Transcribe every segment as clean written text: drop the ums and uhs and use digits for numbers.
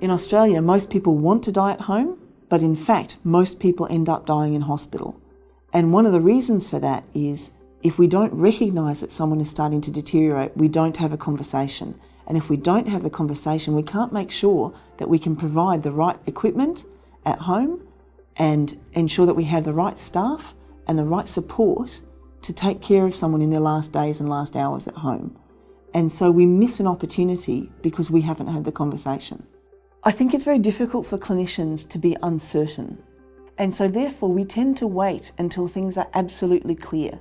In Australia, most people want to die at home, but in fact, most people end up dying in hospital. And one of the reasons for that is if we don't recognise that someone is starting to deteriorate, we don't have a conversation. And if we don't have the conversation, we can't make sure that we can provide the right equipment at home and ensure that we have the right staff and the right support to take care of someone in their last days and last hours at home. And so we miss an opportunity because we haven't had the conversation. I think it's very difficult for clinicians to be uncertain. And so therefore we tend to wait until things are absolutely clear.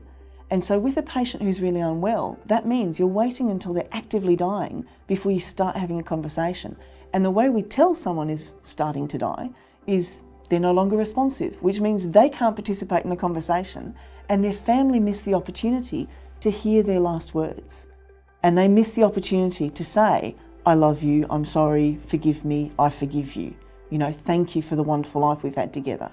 And so with a patient who's really unwell, that means you're waiting until they're actively dying before you start having a conversation. And the way we tell someone is starting to die is they're no longer responsive, which means they can't participate in the conversation and their family miss the opportunity to hear their last words. And they miss the opportunity to say, I love you, I'm sorry, forgive me, I forgive you. Thank you for the wonderful life we've had together.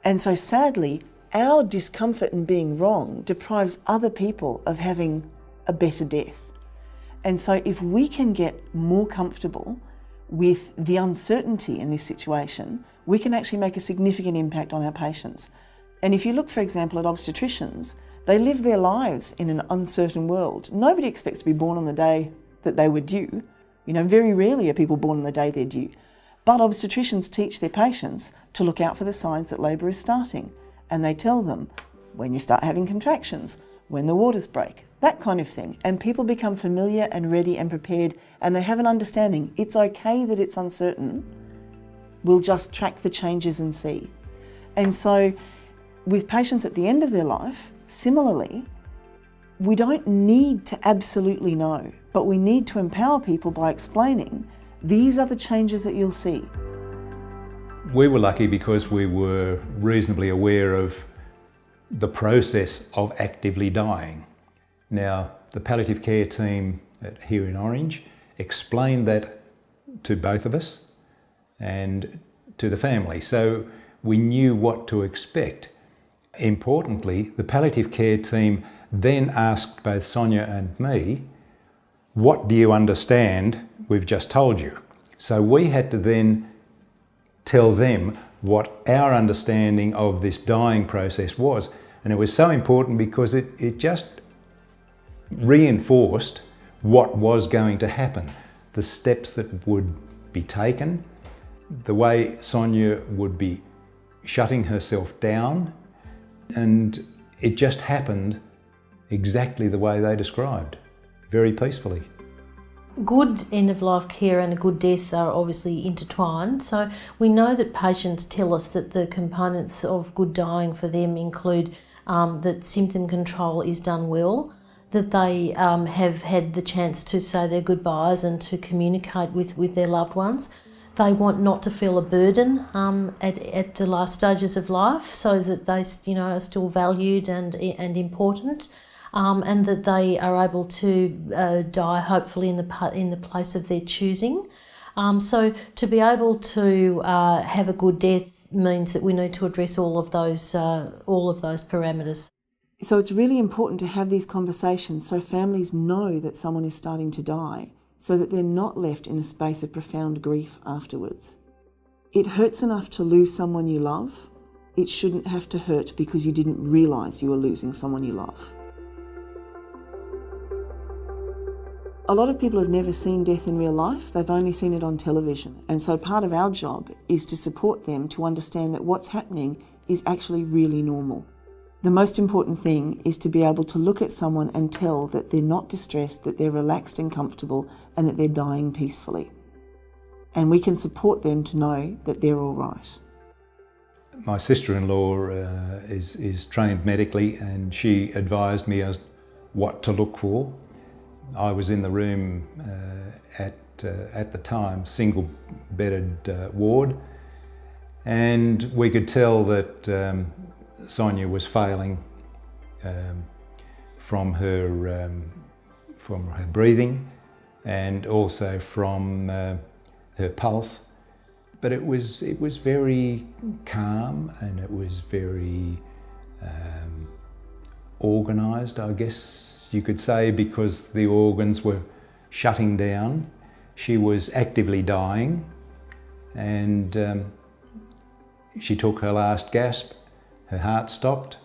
And so sadly, our discomfort in being wrong deprives other people of having a better death. And so if we can get more comfortable with the uncertainty in this situation, we can actually make a significant impact on our patients. And if you look, for example, at obstetricians, they live their lives in an uncertain world. Nobody expects to be born on the day that they were due. Very rarely are people born on the day they're due. But obstetricians teach their patients to look out for the signs that labour is starting. And they tell them when you start having contractions, when the waters break, that kind of thing. And people become familiar and ready and prepared, and they have an understanding. It's okay that it's uncertain. We'll just track the changes and see. And so with patients at the end of their life, similarly, we don't need to absolutely know, but we need to empower people by explaining these are the changes that you'll see. We were lucky because we were reasonably aware of the process of actively dying. Now, the palliative care team here in Orange explained that to both of us and to the family, so we knew what to expect. Importantly, the palliative care team then asked both Sonia and me, what do you understand we've just told you? So we had to then tell them what our understanding of this dying process was. And it was so important because it just reinforced what was going to happen, the steps that would be taken, the way Sonia would be shutting herself down, and it just happened exactly the way they described, very peacefully. Good end-of-life care and a good death are obviously intertwined, so we know that patients tell us that the components of good dying for them include that symptom control is done well, that they have had the chance to say their goodbyes and to communicate with their loved ones. They want not to feel a burden at the last stages of life, so that they are still valued and important. And that they are able to die hopefully in the place of their choosing. So to be able to have a good death means that we need to address all of those parameters. So it's really important to have these conversations so families know that someone is starting to die, so that they're not left in a space of profound grief afterwards. It hurts enough to lose someone you love. It shouldn't have to hurt because you didn't realise you were losing someone you love. A lot of people have never seen death in real life, they've only seen it on television. And so part of our job is to support them to understand that what's happening is actually really normal. The most important thing is to be able to look at someone and tell that they're not distressed, that they're relaxed and comfortable, and that they're dying peacefully. And we can support them to know that they're all right. My sister-in-law is trained medically, and she advised me as what to look for. I was in the room at the time, single-bedded ward, and we could tell that Sonia was failing from her breathing and also from her pulse. But it was very calm and it was very organised, I guess you could say, because the organs were shutting down. She was actively dying, and she took her last gasp, her heart stopped,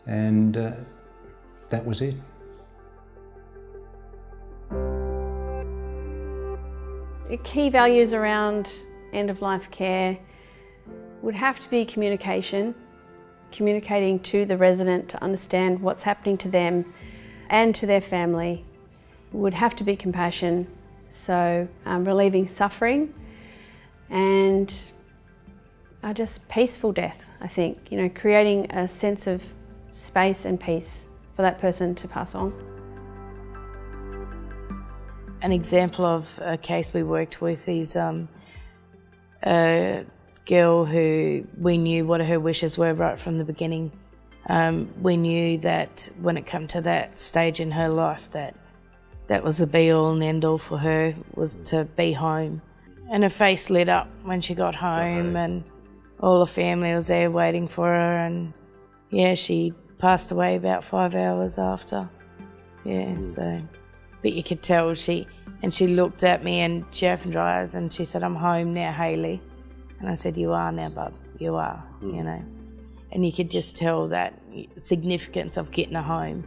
and that was it. Key values around end-of-life care would have to be communication, communicating to the resident to understand what's happening to them and to their family. Would have to be compassion, so relieving suffering, and just peaceful death, I think. You know, creating a sense of space and peace for that person to pass on. An example of a case we worked with is a girl who we knew what her wishes were right from the beginning. We knew that when it came to that stage in her life that was the be-all and end-all for her, was to be home. And her face lit up when she got home, and all the family was there waiting for her, and yeah, she passed away about 5 hours after. Yeah, so... But you could tell she looked at me and she opened her eyes and she said, "I'm home now, Hayley." And I said, "You are now, bub, you are," you know. And you could just tell that significance of getting her home.